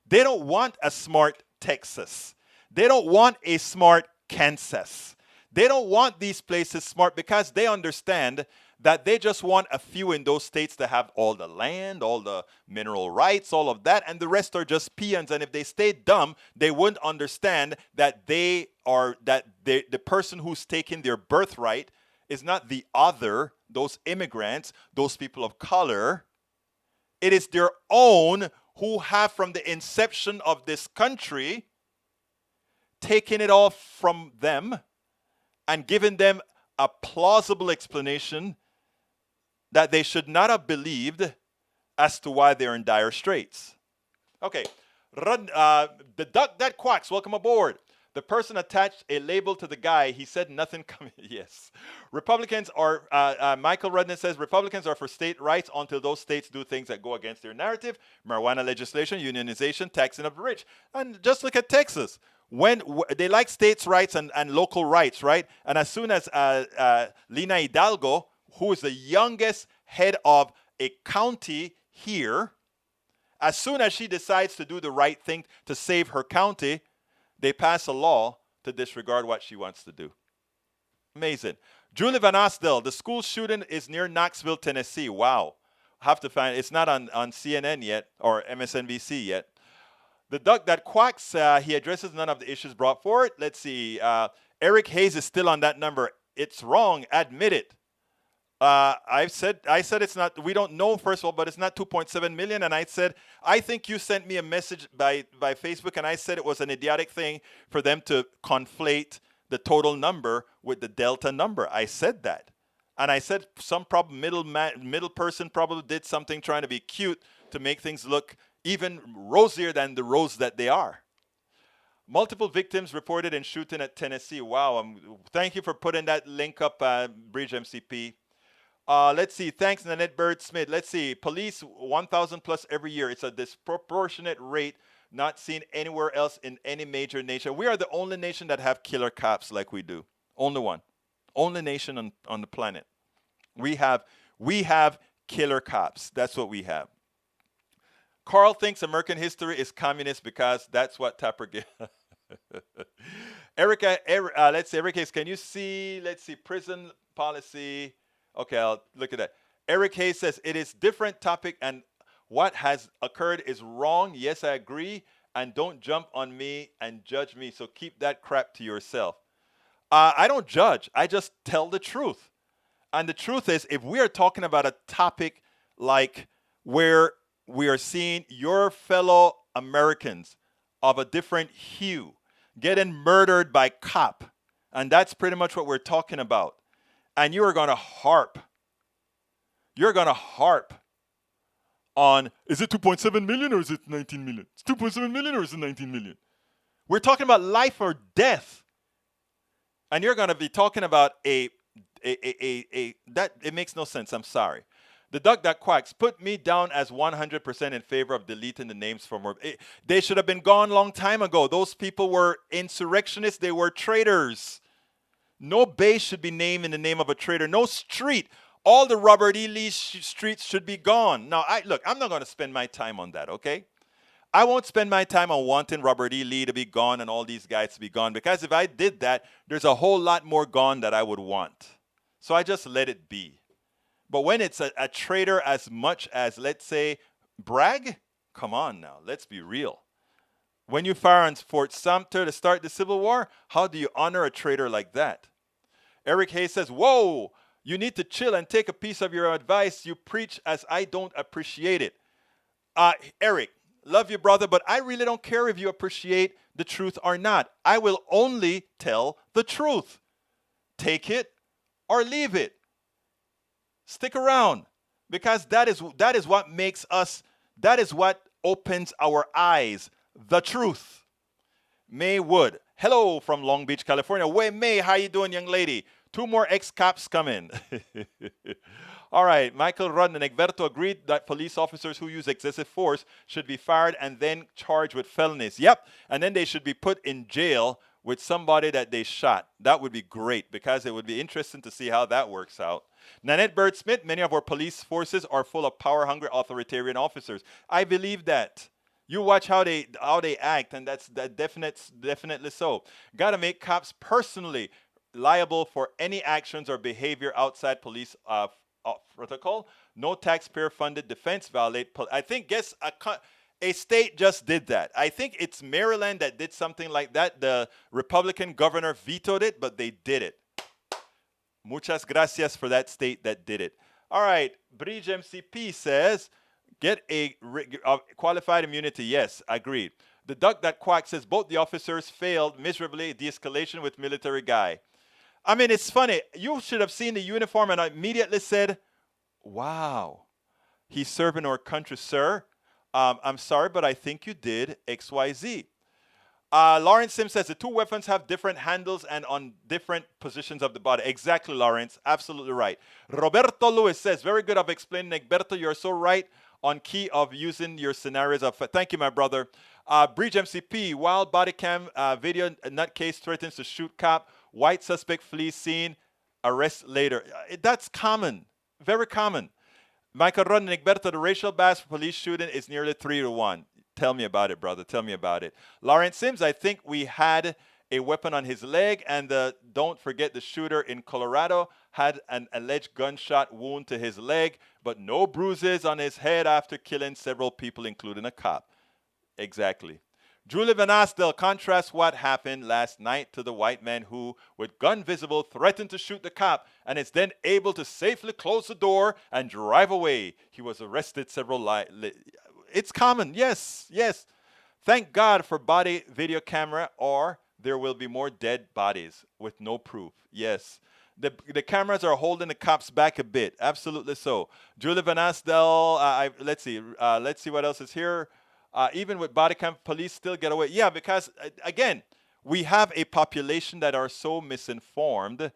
They don't want a smart Texas. They don't want a smart Kansas. They don't want these places smart because they understand that they just want a few in those states to have all the land, all the mineral rights, all of that, and the rest are just peons. And if they stay dumb, they wouldn't understand that the person who's taking their birthright is not the other, those immigrants, those people of color. It is their own who have from the inception of this country taken it all from them and given them a plausible explanation that they should not have believed as to why they're in dire straits. Okay, the duck that quacks, welcome aboard. The person attached a label to the guy. He said nothing coming. Yes. Republicans are, Michael Rudden says, Republicans are for state rights until those states do things that go against their narrative. Marijuana legislation, unionization, taxing of the rich. And just look at Texas. When they like states' rights and local rights, right? And as soon as Lina Hidalgo, who is the youngest head of a county here, as soon as she decides to do the right thing to save her county, they pass a law to disregard what she wants to do. Amazing. Julie Van Osdell, the school shooting is near Knoxville, Tennessee. Wow. Have to find, it's not on CNN yet or MSNBC yet. The duck that quacks, he addresses none of the issues brought forward. Let's see. Eric Hayes is still on that number. It's wrong. Admit it. I said it's not, we don't know, first of all, but it's not 2.7 million. And I said, I think you sent me a message by Facebook, and I said it was an idiotic thing for them to conflate the total number with the delta number. I said that. And I said some middle person probably did something trying to be cute to make things look even rosier than the rose that they are. Multiple victims reported in shooting at Tennessee. Wow. Thank you for putting that link up, Bridge MCP. Let's see. Thanks, Nanette Bird Smith. Let's see. Police 1,000 plus every year. It's a disproportionate rate not seen anywhere else in any major nation. We are the only nation that have killer cops like we do. Only one. Only nation on the planet. We have killer cops. That's what we have. Carl thinks American history is communist because that's what Tapper gave. Erica, let's see. Eric Hayes, can you see? Let's see. Prison policy. Okay, I'll look at that. Eric Hayes says, it is different topic and what has occurred is wrong. Yes, I agree. And don't jump on me and judge me. So keep that crap to yourself. I don't judge. I just tell the truth. And the truth is, if we are talking about a topic like where we are seeing your fellow Americans of a different hue getting murdered by cop, and that's pretty much what we're talking about. And you are going to harp. You're going to harp on, is it 2.7 million or is it 19 million? It's 2.7 million or is it 19 million? We're talking about life or death. And you're going to be talking about that it makes no sense. I'm sorry. The duck that quacks, put me down as 100% in favor of deleting the names from where they should have been gone long time ago. Those people were insurrectionists. They were traitors. No base should be named in the name of a traitor. No street. All the Robert E. Lee streets should be gone. Now, look, I'm not going to spend my time on that, okay? I won't spend my time on wanting Robert E. Lee to be gone and all these guys to be gone, because if I did that, there's a whole lot more gone that I would want. So I just let it be. But when it's a traitor as much as, let's say, Bragg, come on now, let's be real. When you fire on Fort Sumter to start the Civil War, how do you honor a traitor like that? Eric Hayes says, whoa, you need to chill and take a piece of your advice you preach as I don't appreciate it. Eric, love you, brother, but I really don't care if you appreciate the truth or not. I will only tell the truth. Take it or leave it. Stick around, because that is what makes us, that is what opens our eyes. the truth. May Wood. Hello from Long Beach, California. Way May, how you doing, young lady? 2 more ex-cops coming. All right, Michael Rudden and Egberto agreed that police officers who use excessive force should be fired and then charged with felonies. Yep, and then they should be put in jail with somebody that they shot. That would be great because it would be interesting to see how that works out. Nanette Bird Smith, many of our police forces are full of power-hungry authoritarian officers. I believe that. You watch how they act, and that's definitely so. Got to make cops personally liable for any actions or behavior outside police protocol. No taxpayer-funded defense violate. I think a state just did that. I think it's Maryland that did something like that. The Republican governor vetoed it, but they did it. Muchas gracias for that state that did it. All right, Bridge MCP says, get a qualified immunity. Yes, agreed. The duck that quack says both the officers failed miserably. De-escalation with military guy. I mean, it's funny. You should have seen the uniform, and I immediately said, wow, he's serving our country, sir. I'm sorry, but I think you did XYZ. Lawrence Sims says the 2 weapons have different handles and on different positions of the body. Exactly, Lawrence. Absolutely right. Roberto Lewis says, very good of explaining. Egberto, you're so right on key of using your scenarios. Thank you, my brother. Bridge MCP, wild body cam video nutcase threatens to shoot cop. White suspect flees scene. Arrest later. That's common. Very common. Michael Ron and Egberto, the racial bias for police shooting is nearly 3-1. Tell me about it, brother. Tell me about it. Lawrence Sims, I think we had a weapon on his leg, and don't forget the shooter in Colorado had an alleged gunshot wound to his leg, but no bruises on his head after killing several people, including a cop. Exactly. Julie Van Astel contrasts what happened last night to the white man who, with gun visible, threatened to shoot the cop and is then able to safely close the door and drive away. He was arrested It's common, yes, yes. Thank God for body video camera, or there will be more dead bodies with no proof. Yes. The cameras are holding the cops back a bit. Absolutely so. Julie Van Astel, let's see what else is here. Even with body cam, police still get away. Yeah, because, again, we have a population that are so misinformed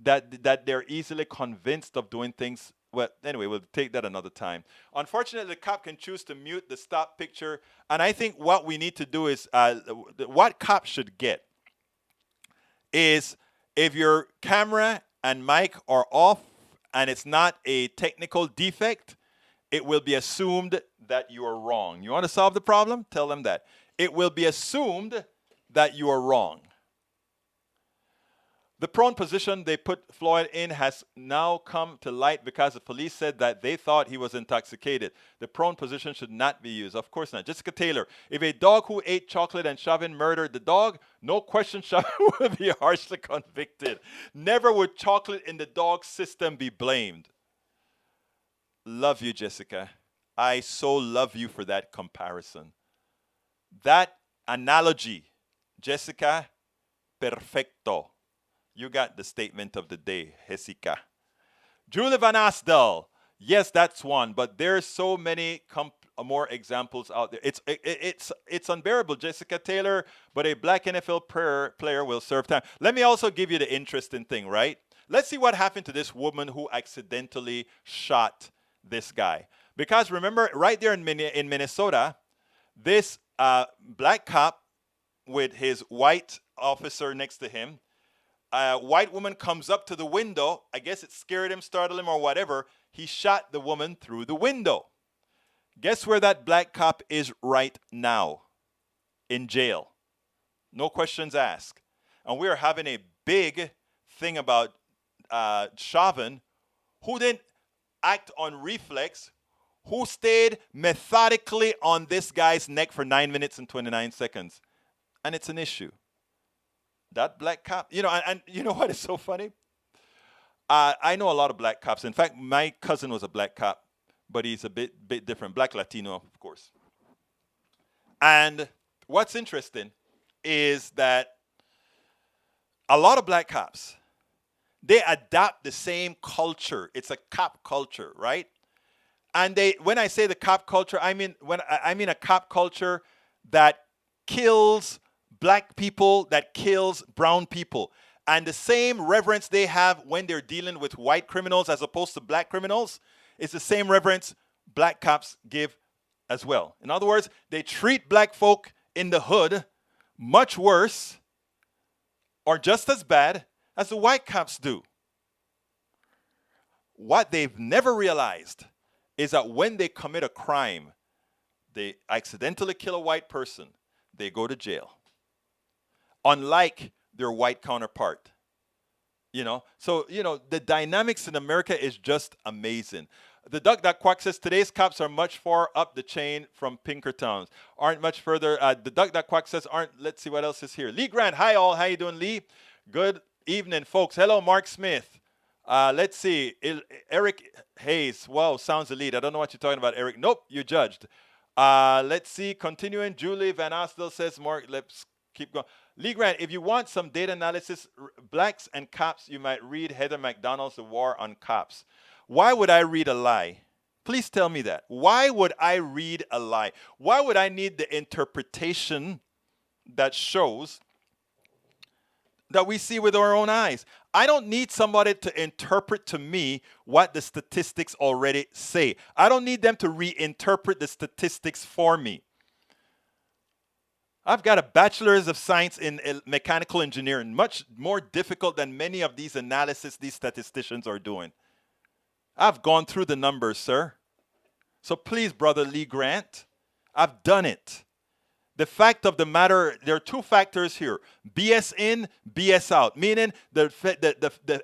that they're easily convinced of doing things. Well, anyway, we'll take that another time. Unfortunately, the cop can choose to mute the stop picture. And I think what we need to do is, what cops should get is, if your camera and mic are off and it's not a technical defect, it will be assumed that you are wrong. You want to solve the problem? Tell them that. It will be assumed that you are wrong. The prone position they put Floyd in has now come to light because the police said that they thought he was intoxicated. The prone position should not be used. Of course not. Jessica Taylor, if a dog who ate chocolate and Chauvin murdered the dog, no question Chauvin would be harshly convicted. Never would chocolate in the dog system be blamed. Love you, Jessica. I so love you for that comparison. That analogy, Jessica, perfecto. You got the statement of the day, Jessica. Julie Van Astel. Yes, that's one, but there's so many more examples out there. It's unbearable, Jessica Taylor, but a black NFL player will serve time. Let me also give you the interesting thing, right? Let's see what happened to this woman who accidentally shot this guy. Because remember, right there in Minnesota, this black cop with his white officer next to him, a white woman comes up to the window. I guess it scared him, startled him, or whatever. He shot the woman through the window. Guess where that black cop is right now? In jail. No questions asked. And we are having a big thing about Chauvin, who didn't act on reflex, who stayed methodically on this guy's neck for 9 minutes and 29 seconds. And it's an issue. That black cop, and you know what is so funny? I know a lot of black cops. In fact, my cousin was a black cop, but he's a bit different. Black Latino, of course. And what's interesting is that a lot of black cops, they adopt the same culture. It's a cop culture, right? And when I say the cop culture, I mean a cop culture that kills black people that kills brown people. And the same reverence they have when they're dealing with white criminals as opposed to black criminals is the same reverence black cops give as well. In other words, they treat black folk in the hood much worse or just as bad as the white cops do. What they've never realized is that when they commit a crime, they accidentally kill a white person, they go to jail. Unlike their white counterpart. So the dynamics in America is just amazing. The Duck That Quack says today's cops are much far up the chain from Pinkertons. Aren't much further. The Duck That Quack says let's see what else is here. Lee Grant, hi all, how you doing, Lee? Good evening, folks. Hello, Mark Smith. Let's see. Eric Hayes. Wow, sounds elite. I don't know what you're talking about, Eric. Nope, you're judged. Let's see. Continuing. Julie Van Astel says, Mark, let's keep going. Lee Grant, if you want some data analysis, blacks and cops, you might read Heather McDonald's The War on Cops. Why would I read a lie? Please tell me that. Why would I read a lie? Why would I need the interpretation that shows that we see with our own eyes? I don't need somebody to interpret to me what the statistics already say. I don't need them to reinterpret the statistics for me. I've got a bachelor's of science in mechanical engineering, much more difficult than many of these analysis these statisticians are doing. I've gone through the numbers, sir. So please, Brother Lee Grant, I've done it. The fact of the matter, there are two factors here. BS in, BS out. Meaning the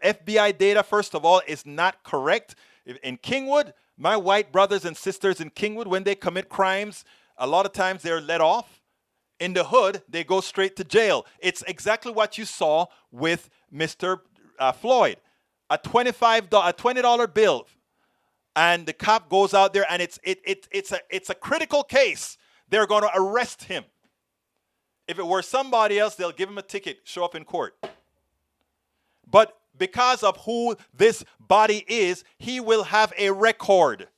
FBI data, first of all, is not correct. In Kingwood, my white brothers and sisters in Kingwood, when they commit crimes, a lot of times they're let off. In the hood, they go straight to jail. It's exactly what you saw with Mr. Floyd. A $20 bill, and the cop goes out there, and it's a critical case. They're going to arrest him. If it were somebody else, they'll give him a ticket, show up in court. But because of who this body is, he will have a record.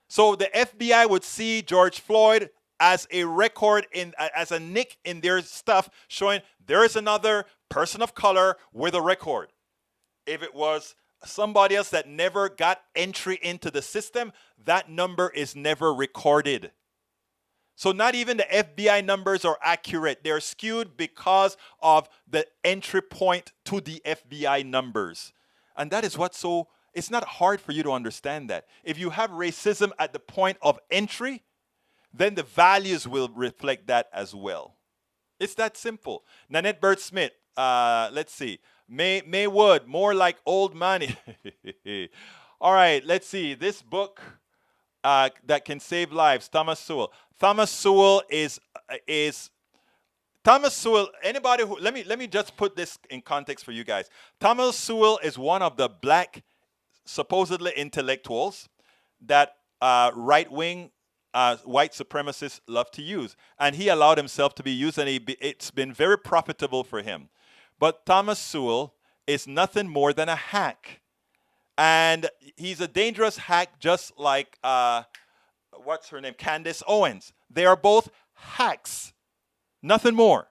So the FBI would see George Floyd as a record, as a nick in their stuff, showing there is another person of color with a record. If it was somebody else that never got entry into the system, that number is never recorded. So not even the FBI numbers are accurate. They're skewed because of the entry point to the FBI numbers. And that is what's so, it's not hard for you to understand that. If you have racism at the point of entry, then the values will reflect that as well. It's that simple. Nanette Bird Smith, let's see. May Wood, more like old money. All right, let's see. This book that can save lives, Thomas Sowell. Thomas Sowell is Thomas Sowell. Anybody who let me just put this in context for you guys. Thomas Sowell is one of the black supposedly intellectuals that right-wing white supremacists love to use, and he allowed himself to be used, and it's been very profitable for him. But Thomas Sowell is nothing more than a hack. And he's a dangerous hack, just like, what's her name? Candace Owens. They are both hacks. Nothing more.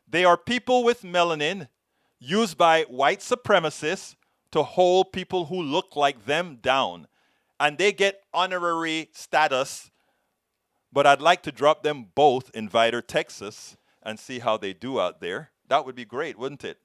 They are people with melanin used by white supremacists to hold people who look like them down. And they get honorary status. But I'd like to drop them both in Vidor, Texas, and see how they do out there. That would be great, wouldn't it?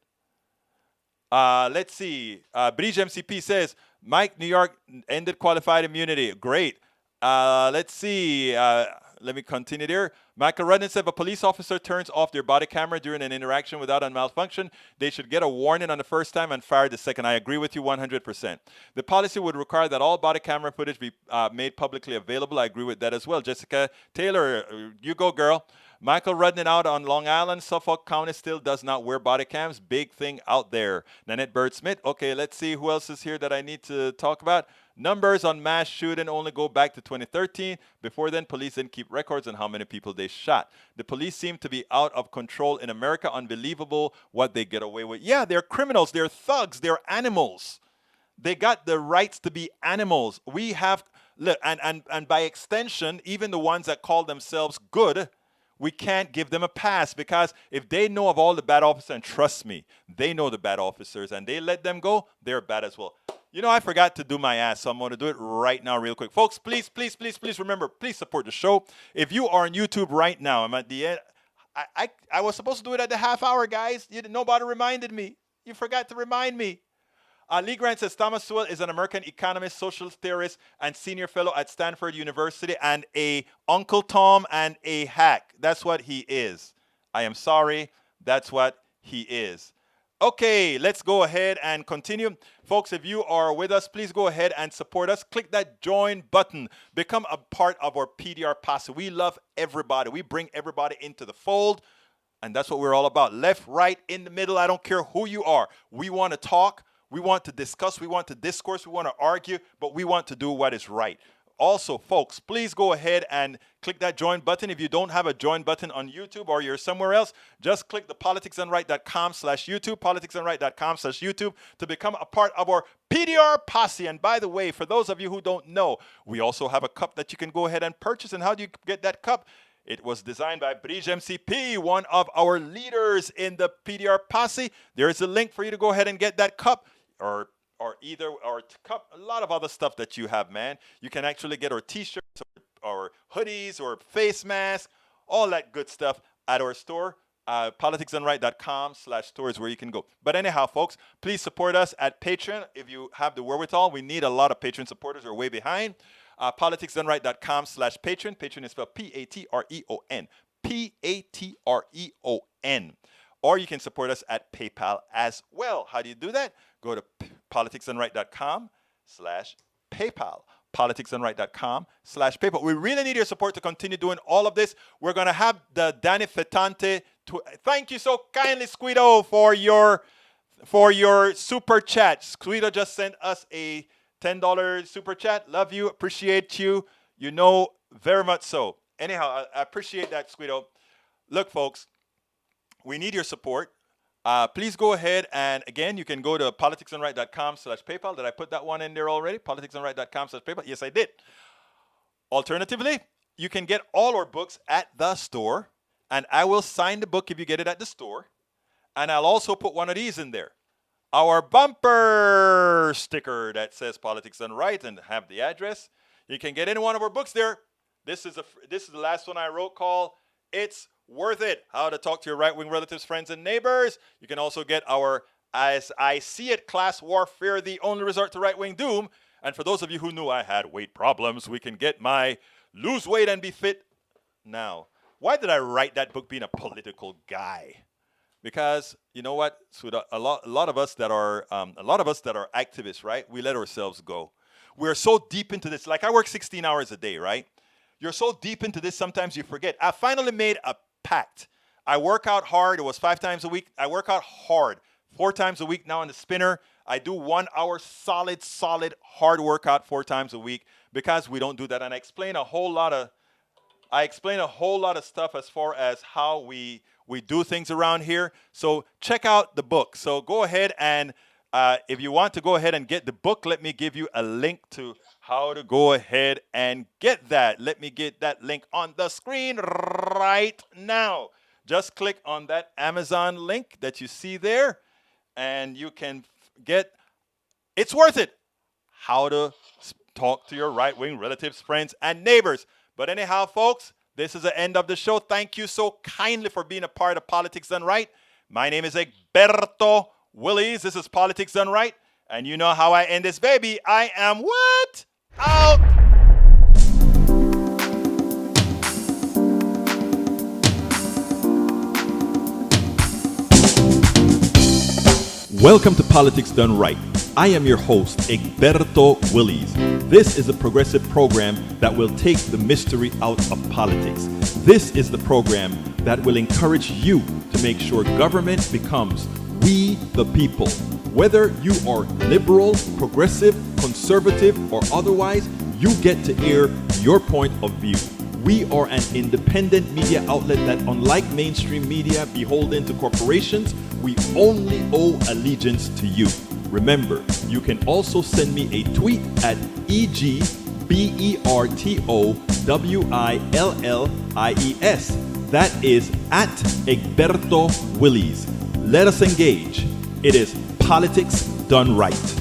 Let's see. Bridge MCP says, Mike, New York ended qualified immunity. Great. Let's see. Let me continue there. Michael Rudden said, if a police officer turns off their body camera during an interaction without a malfunction, they should get a warning on the first time and fire the second. I agree with you 100%. The policy would require that all body camera footage be made publicly available. I agree with that as well. Jessica Taylor, you go, girl. Michael Rudden out on Long Island. Suffolk County still does not wear body cams. Big thing out there. Nanette Bird Smith. Okay, let's see who else is here that I need to talk about. Numbers on mass shooting only go back to 2013. Before then, police didn't keep records on how many people they shot. The police seem to be out of control in America. Unbelievable what they get away with. Yeah, they're criminals. They're thugs. They're animals. They got the rights to be animals. We have, and by extension, even the ones that call themselves good, we can't give them a pass, because if they know of all the bad officers, and trust me, they know the bad officers, and they let them go, they're bad as well. You know, I forgot to do my ass, so I'm going to do it right now real quick. Folks, please, please, please, please remember, please support the show. If you are on YouTube right now, I'm at the end. I was supposed to do it at the half hour, guys. Nobody reminded me. You forgot to remind me. Lee Grant says Thomas Sowell is an American economist, social theorist, and senior fellow at Stanford University, and a Uncle Tom and a hack. That's what he is. I am sorry. That's what he is. Okay, let's go ahead and continue. Folks, if you are with us, please go ahead and support us. Click that join button. Become a part of our PDR Posse. We love everybody. We bring everybody into the fold, and that's what we're all about. Left, right, in the middle. I don't care who you are. We want to talk. We want to discuss, we want to discourse, we want to argue, but we want to do what is right. Also, folks, please go ahead and click that join button. If you don't have a join button on YouTube or you're somewhere else, just click the politicsdoneright.com/YouTube, politicsdoneright.com/YouTube to become a part of our PDR Posse. And by the way, for those of you who don't know, we also have a cup that you can go ahead and purchase. And how do you get that cup? It was designed by Bridge MCP, one of our leaders in the PDR Posse. There is a link for you to go ahead and get that cup. Or cup, a lot of other stuff that you have, man. You can actually get our t-shirts or hoodies or face masks, all that good stuff at our store. politicsdoneright.com/store is where you can go. But anyhow, folks, please support us at Patreon if you have the wherewithal. We need a lot of Patreon supporters. We're way behind. politicsdoneright.com/Patreon. Patreon is spelled Patreon. Patreon. Or you can support us at PayPal as well. How do you do that? Go to politicsdoneright.com/PayPal. politicsdoneright.com/PayPal. We really need your support to continue doing all of this. We're going to have the Danny Fetonte. Thank you so kindly, Squeedo, for your super chat. Squeedo just sent us a $10 super chat. Love you. Appreciate you. You know, very much so. Anyhow, I appreciate that, Squeedo. Look, folks, we need your support. Please go ahead and, again, you can go to politicsdoneright.com/PayPal. Did I put that one in there already? politicsdoneright.com/PayPal. Yes, I did. Alternatively, you can get all our books at the store, and I will sign the book if you get it at the store. And I'll also put one of these in there. Our bumper sticker that says Politics Done Right and have the address. You can get any one of our books there. This is the last one I wrote called It's Worth It, How to Talk to Your Right-Wing Relatives, Friends, and Neighbors. You can also get our As I See It, Class Warfare, The Only Resort to Right-Wing Doom. And for those of you who knew I had weight problems, we can get my Lose Weight and Be Fit Now. Why did I write that book being a political guy? Because you know what? So a lot of us that are activists, right? We let ourselves go. We're so deep into this. Like I work 16 hours a day, right? You're so deep into this, sometimes you forget. I finally made a pact. I work out hard. It was 5 times a week. I work out hard 4 times a week now on the spinner. I do 1 hour solid hard workout 4 times a week because we don't do that. And I explain a whole lot of stuff as far as how we do things around here. So check out the book. So go ahead and if you want to go ahead and get the book, let me give you a link to how to go ahead and get that. Let me get that link on the screen right now. Just click on that Amazon link that you see there, and you can get It's Worth It, How to Talk to Your Right-Wing Relatives, Friends, and Neighbors. But anyhow, folks, this is the end of the show. Thank you so kindly for being a part of Politics Done Right. My name is Egberto Willies. This is Politics Done Right. And you know how I end this, baby. I am what? Out. Welcome to Politics Done Right. I am your host, Egberto Willies. This is a progressive program that will take the mystery out of politics. This is the program that will encourage you to make sure government becomes we the people. Whether you are liberal, progressive, conservative, or otherwise, you get to air your point of view. We are an independent media outlet that, unlike mainstream media beholden to corporations, we only owe allegiance to you. Remember, you can also send me a tweet at EGBERTOWILLIES. That is at Egberto Willies. Let us engage. It is politics done right.